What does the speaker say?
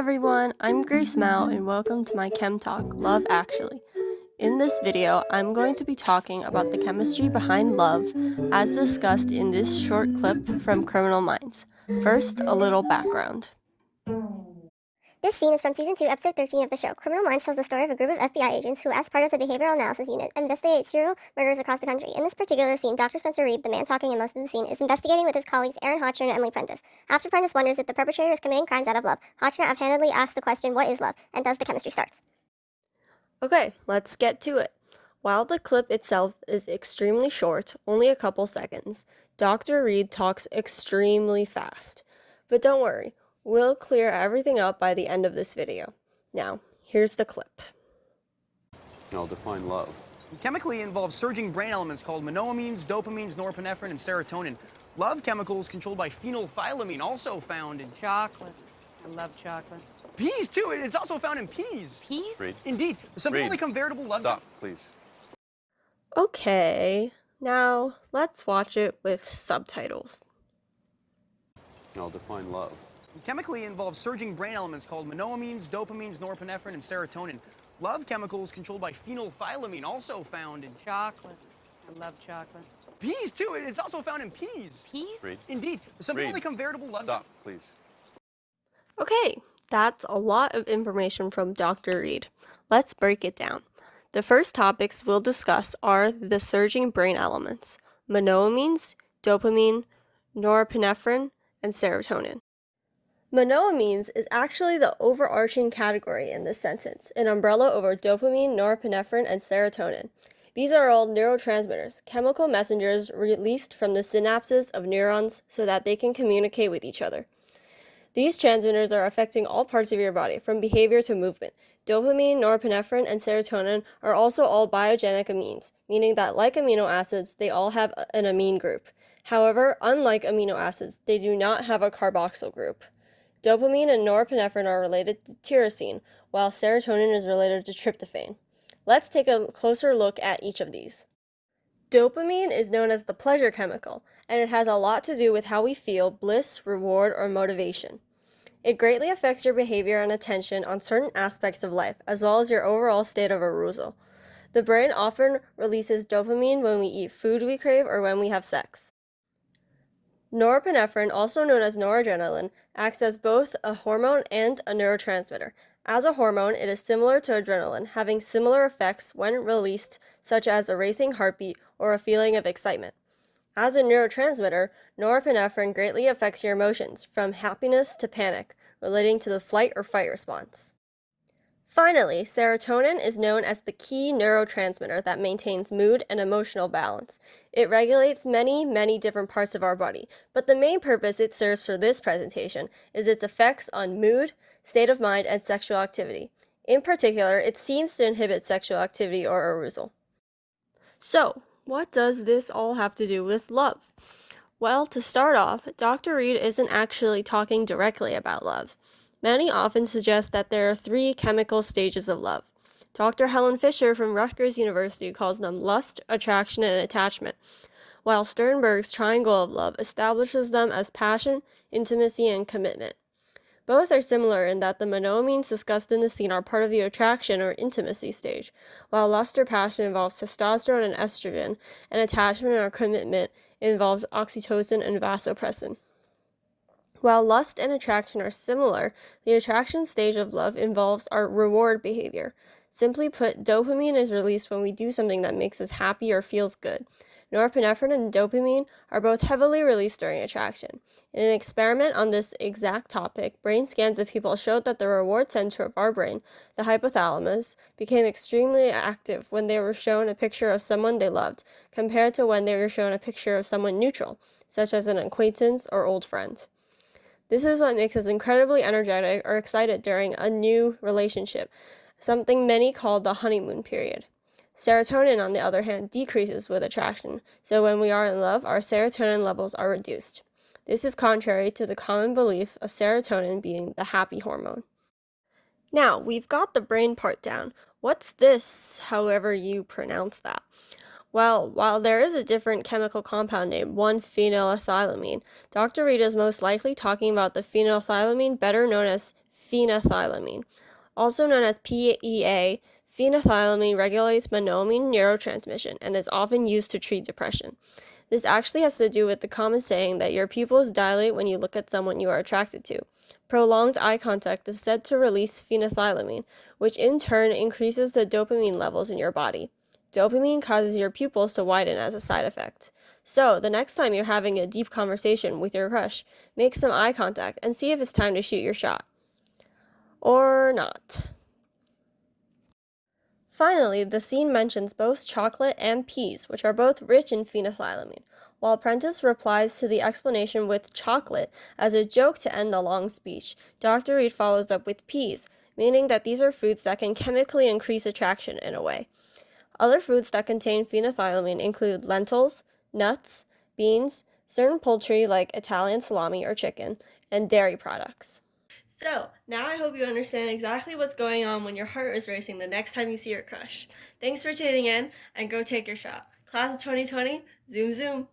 everyone, I'm Grace Mao and welcome to my ChemTalk, Love Actually. In this video, I'm going to be talking about the chemistry behind love as discussed in this short clip from Criminal Minds. First, a little background. This scene is from Season 2, Episode 13 of the show. Criminal Minds tells the story of a group of FBI agents who, as part of the Behavioral Analysis Unit, investigate serial murders across the country. In this particular scene, Dr. Spencer Reed, the man talking in most of the scene, is investigating with his colleagues Aaron Hotchner and Emily Prentice. After Prentice wonders if the perpetrator is committing crimes out of love, Hotchner offhandedly asks the question, "What is love?" and thus the chemistry starts. Okay, let's get to it. While the clip itself is extremely short, only a couple seconds, Dr. Reed talks extremely fast. But don't worry, we'll clear everything up by the end of this video. Now, here's the clip. I'll define love. Chemically, it involves surging brain elements called monoamines, dopamines, norepinephrine, and serotonin. Love chemicals controlled by phenolphthaleamine, also found in chocolate. I love chocolate. peas, too. It's also found in peas. Peas? Reed. Indeed. Some people Reed. become veritable love. Stop, please. Okay, now let's watch it with subtitles. I'll define love. Chemically, it involves surging brain elements called monoamines, dopamines, norepinephrine, and serotonin. Love chemicals controlled by phenolphthaleamine, also found in Chocolate. I love chocolate. peas, too. It's also found in peas. Peas? Reed. Indeed. Some people Reed. become veritable love. Stop, please. Okay, that's a lot of information from Dr. Reed. Let's break it down. The first topics we'll discuss are the surging brain elements, monoamines, dopamine, norepinephrine, and serotonin. Monoamines is actually the overarching category in this sentence, an umbrella over dopamine, norepinephrine, and serotonin. These are all neurotransmitters, chemical messengers released from the synapses of neurons so that they can communicate with each other. These transmitters are affecting all parts of your body, from behavior to movement. Dopamine, norepinephrine, and serotonin are also all biogenic amines, meaning that like amino acids, they all have an amine group. However, unlike amino acids, they do not have a carboxyl group. Dopamine and norepinephrine are related to tyrosine, while serotonin is related to tryptophan. Let's take a closer look at each of these. Dopamine is known as the pleasure chemical, and it has a lot to do with how we feel bliss, reward, or motivation. It greatly affects your behavior and attention on certain aspects of life, as well as your overall state of arousal. The brain often releases dopamine when we eat food we crave or when we have sex. Norepinephrine, also known as noradrenaline, acts as both a hormone and a neurotransmitter. As a hormone, it is similar to adrenaline, having similar effects when released, such as a racing heartbeat or a feeling of excitement. As a neurotransmitter, norepinephrine greatly affects your emotions, from happiness to panic, relating to the flight or fight response. Finally, serotonin is known as the key neurotransmitter that maintains mood and emotional balance. It regulates many different parts of our body, but the main purpose it serves for this presentation is its effects on mood, state of mind, and sexual activity. In particular, it seems to inhibit sexual activity or arousal. So, what does this all have to do with love? Well, to start off, Dr. Reed isn't actually talking directly about love. Many often suggest that there are 3 chemical stages of love. Dr. Helen Fisher from Rutgers University calls them lust, attraction, and attachment, while Sternberg's triangle of love establishes them as passion, intimacy, and commitment. Both are similar in that the monoamines discussed in the scene are part of the attraction or intimacy stage, while lust or passion involves testosterone and estrogen, and attachment or commitment involves oxytocin and vasopressin. While lust and attraction are similar, the attraction stage of love involves our reward behavior. Simply put, dopamine is released when we do something that makes us happy or feels good. Norepinephrine and dopamine are both heavily released during attraction. In an experiment on this exact topic, brain scans of people showed that the reward center of our brain, the hypothalamus, became extremely active when they were shown a picture of someone they loved, compared to when they were shown a picture of someone neutral, such as an acquaintance or old friend. This is what makes us incredibly energetic or excited during a new relationship, something many call the honeymoon period. Serotonin, on the other hand, decreases with attraction, so when we are in love, our serotonin levels are reduced. This is contrary to the common belief of serotonin being the happy hormone. Now, we've got the brain part down. What's this, however you pronounce that? Well, while there is a different chemical compound named 1-phenylethylamine, Dr. Reed is most likely talking about the phenolphthaleamine, better known as phenethylamine. Also known as PEA, phenethylamine regulates monoamine neurotransmission and is often used to treat depression. This actually has to do with the common saying that your pupils dilate when you look at someone you are attracted to. Prolonged eye contact is said to release phenethylamine, which in turn increases the dopamine levels in your body. Dopamine causes your pupils to widen as a side effect. So, the next time you're having a deep conversation with your crush, make some eye contact and see if it's time to shoot your shot. Or not. Finally, the scene mentions both chocolate and peas, which are both rich in phenethylamine, while Prentice replies to the explanation with chocolate as a joke to end the long speech. Dr. Reed follows up with peas, meaning that these are foods that can chemically increase attraction in a way. Other foods that contain phenethylamine include lentils, nuts, beans, certain poultry like Italian salami or chicken, and dairy products. So, now I hope you understand exactly what's going on when your heart is racing the next time you see your crush. Thanks for tuning in, and go take your shot. Class of 2020, zoom zoom!